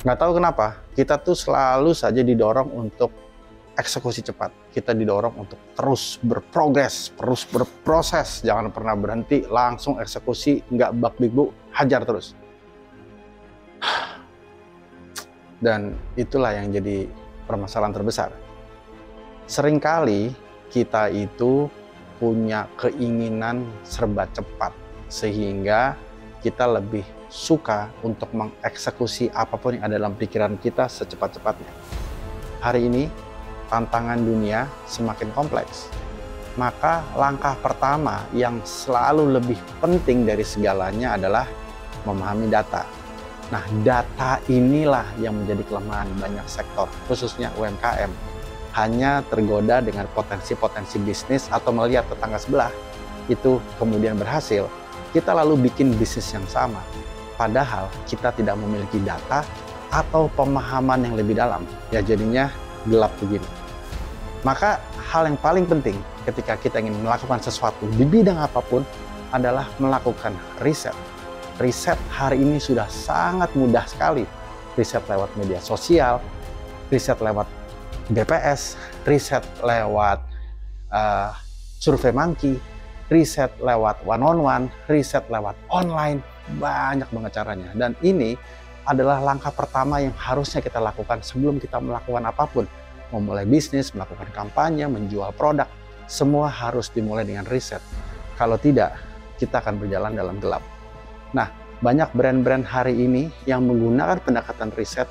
Nggak tahu kenapa, kita tuh selalu saja didorong untuk eksekusi cepat. Kita didorong untuk terus berprogres, terus berproses, jangan pernah berhenti, langsung eksekusi, nggak bak big-bu, hajar terus. Dan itulah yang jadi permasalahan terbesar. Seringkali kita itu punya keinginan serba cepat, sehingga kita lebih suka untuk mengeksekusi apapun yang ada dalam pikiran kita secepat-cepatnya. Hari ini, tantangan dunia semakin kompleks. Maka langkah pertama yang selalu lebih penting dari segalanya adalah memahami data. Nah, data inilah yang menjadi kelemahan banyak sektor, khususnya UMKM. Hanya tergoda dengan potensi-potensi bisnis atau melihat tetangga sebelah itu kemudian berhasil, kita lalu bikin bisnis yang sama. Padahal kita tidak memiliki data atau pemahaman yang lebih dalam. Ya jadinya gelap begini. Maka hal yang paling penting ketika kita ingin melakukan sesuatu di bidang apapun adalah melakukan riset. Riset hari ini sudah sangat mudah sekali. Riset lewat media sosial, riset lewat BPS, riset lewat SurveiMonkey, riset lewat one-on-one, riset lewat online, banyak banget caranya. Dan ini adalah langkah pertama yang harusnya kita lakukan sebelum kita melakukan apapun. Memulai bisnis, melakukan kampanye, menjual produk, semua harus dimulai dengan riset. Kalau tidak, kita akan berjalan dalam gelap. Nah, banyak brand-brand hari ini yang menggunakan pendekatan riset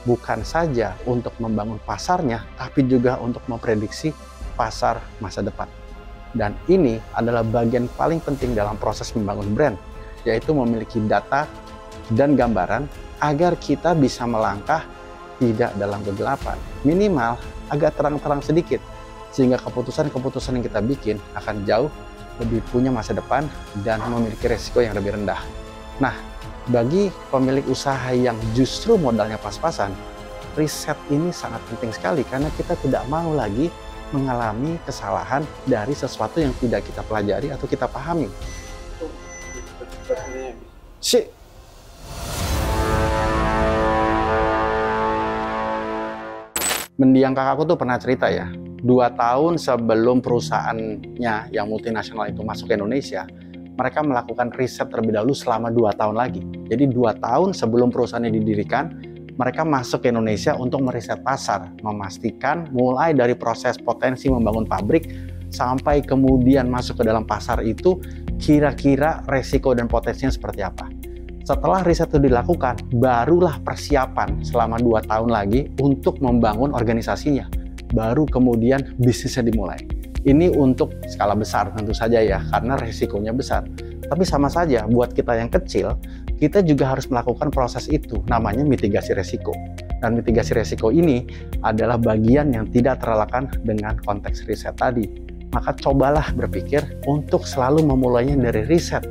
bukan saja untuk membangun pasarnya, tapi juga untuk memprediksi pasar masa depan. Dan ini adalah bagian paling penting dalam proses membangun brand, yaitu memiliki data dan gambaran agar kita bisa melangkah tidak dalam kegelapan. Minimal agak terang-terang sedikit, sehingga keputusan-keputusan yang kita bikin akan jauh lebih punya masa depan dan memiliki resiko yang lebih rendah. Nah, bagi pemilik usaha yang justru modalnya pas-pasan, riset ini sangat penting sekali karena kita tidak mau lagi mengalami kesalahan dari sesuatu yang tidak kita pelajari atau kita pahami. Mendiang kakakku tuh pernah cerita ya, 2 tahun sebelum perusahaannya yang multinasional itu masuk ke Indonesia, mereka melakukan riset terlebih dahulu selama 2 tahun lagi. Jadi 2 tahun sebelum perusahaannya didirikan, mereka masuk ke Indonesia untuk meriset pasar, memastikan mulai dari proses potensi membangun pabrik sampai kemudian masuk ke dalam pasar itu kira-kira resiko dan potensinya seperti apa. Setelah riset itu dilakukan, barulah persiapan selama 2 tahun lagi untuk membangun organisasinya. Baru kemudian bisnisnya dimulai. Ini untuk skala besar tentu saja ya, karena resikonya besar. Tapi sama saja, buat kita yang kecil, kita juga harus melakukan proses itu, namanya mitigasi resiko. Dan mitigasi resiko ini adalah bagian yang tidak terelakkan dengan konteks riset tadi. Maka cobalah berpikir untuk selalu memulainya dari riset.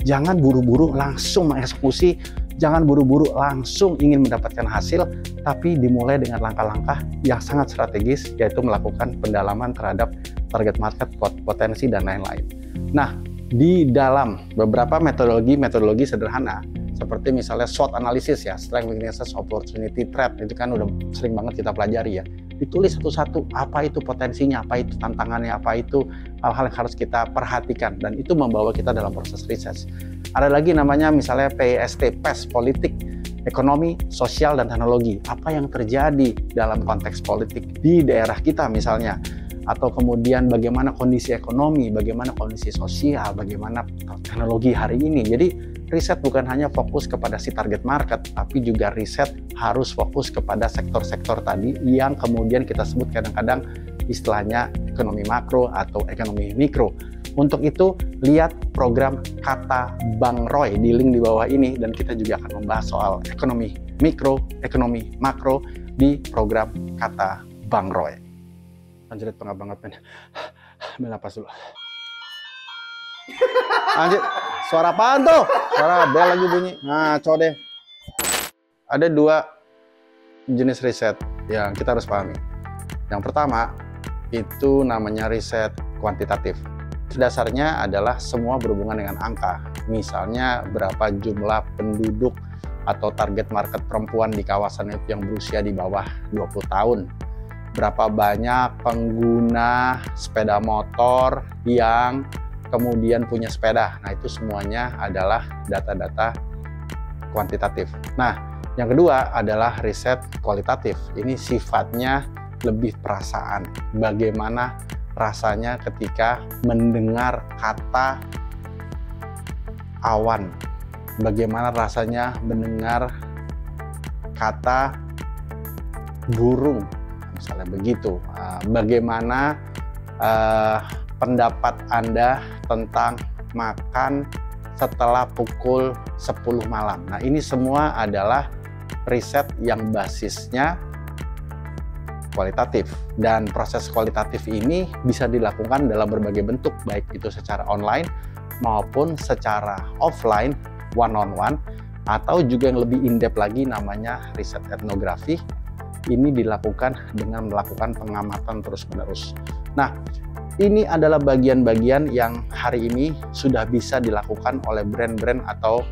Jangan buru-buru langsung mengeksekusi, jangan buru-buru langsung ingin mendapatkan hasil, tapi dimulai dengan langkah-langkah yang sangat strategis, yaitu melakukan pendalaman terhadap target market, potensi, dan lain-lain. Nah, di dalam beberapa metodologi sederhana, seperti misalnya SWOT analysis ya, Strength, Weaknesses, Opportunity, Threat, itu kan udah sering banget kita pelajari ya. Ditulis satu-satu, apa itu potensinya, apa itu tantangannya, apa itu hal-hal yang harus kita perhatikan, dan itu membawa kita dalam proses riset. Ada lagi namanya misalnya PST, PES, politik, ekonomi, sosial, dan teknologi. Apa yang terjadi dalam konteks politik di daerah kita misalnya, atau kemudian bagaimana kondisi ekonomi, bagaimana kondisi sosial, bagaimana teknologi hari ini. Jadi riset bukan hanya fokus kepada si target market, tapi juga riset harus fokus kepada sektor-sektor tadi yang kemudian kita sebut kadang-kadang istilahnya ekonomi makro atau ekonomi mikro. Untuk itu, lihat program Kata Bang Roy di link di bawah ini, dan kita juga akan membahas soal ekonomi mikro, ekonomi makro di program Kata Bang Roy. Lanjut banget, men. Napas dulu. Lanjut. Suara apaan tuh? Suara bel lagi bunyi. Ngaco deh. Ada 2 jenis riset yang kita harus pahami. Yang pertama, itu namanya riset kuantitatif. Dasarnya adalah semua berhubungan dengan angka. Misalnya berapa jumlah penduduk atau target market perempuan di kawasan itu yang berusia di bawah 20 tahun. Berapa banyak pengguna sepeda motor yang kemudian punya sepeda. Nah, itu semuanya adalah data-data kuantitatif. Nah, yang kedua adalah riset kualitatif. Ini sifatnya lebih perasaan. Bagaimana rasanya ketika mendengar kata awan? Bagaimana rasanya mendengar kata burung? Misalnya begitu. Bagaimana pendapat Anda tentang makan setelah pukul 10 malam? Nah, ini semua adalah riset yang basisnya kualitatif, dan proses kualitatif ini bisa dilakukan dalam berbagai bentuk, baik itu secara online maupun secara offline, one on one, atau juga yang lebih in-depth lagi namanya riset etnografi. Ini dilakukan dengan melakukan pengamatan terus-menerus. Nah, ini adalah bagian-bagian yang hari ini sudah bisa dilakukan oleh brand-brand atau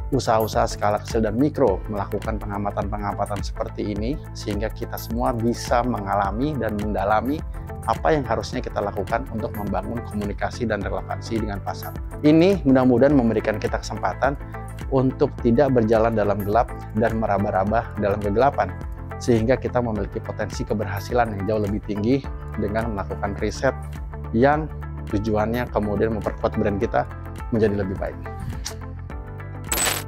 usaha-usaha skala kecil dan mikro, melakukan pengamatan-pengamatan seperti ini, sehingga kita semua bisa mengalami dan mendalami apa yang harusnya kita lakukan untuk membangun komunikasi dan relevansi dengan pasar. Ini mudah-mudahan memberikan kita kesempatan untuk tidak berjalan dalam gelap dan meraba-raba dalam kegelapan, sehingga kita memiliki potensi keberhasilan yang jauh lebih tinggi dengan melakukan riset yang tujuannya kemudian memperkuat brand kita menjadi lebih baik.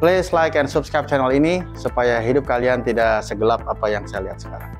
Please like and subscribe channel ini supaya hidup kalian tidak segelap apa yang saya lihat sekarang.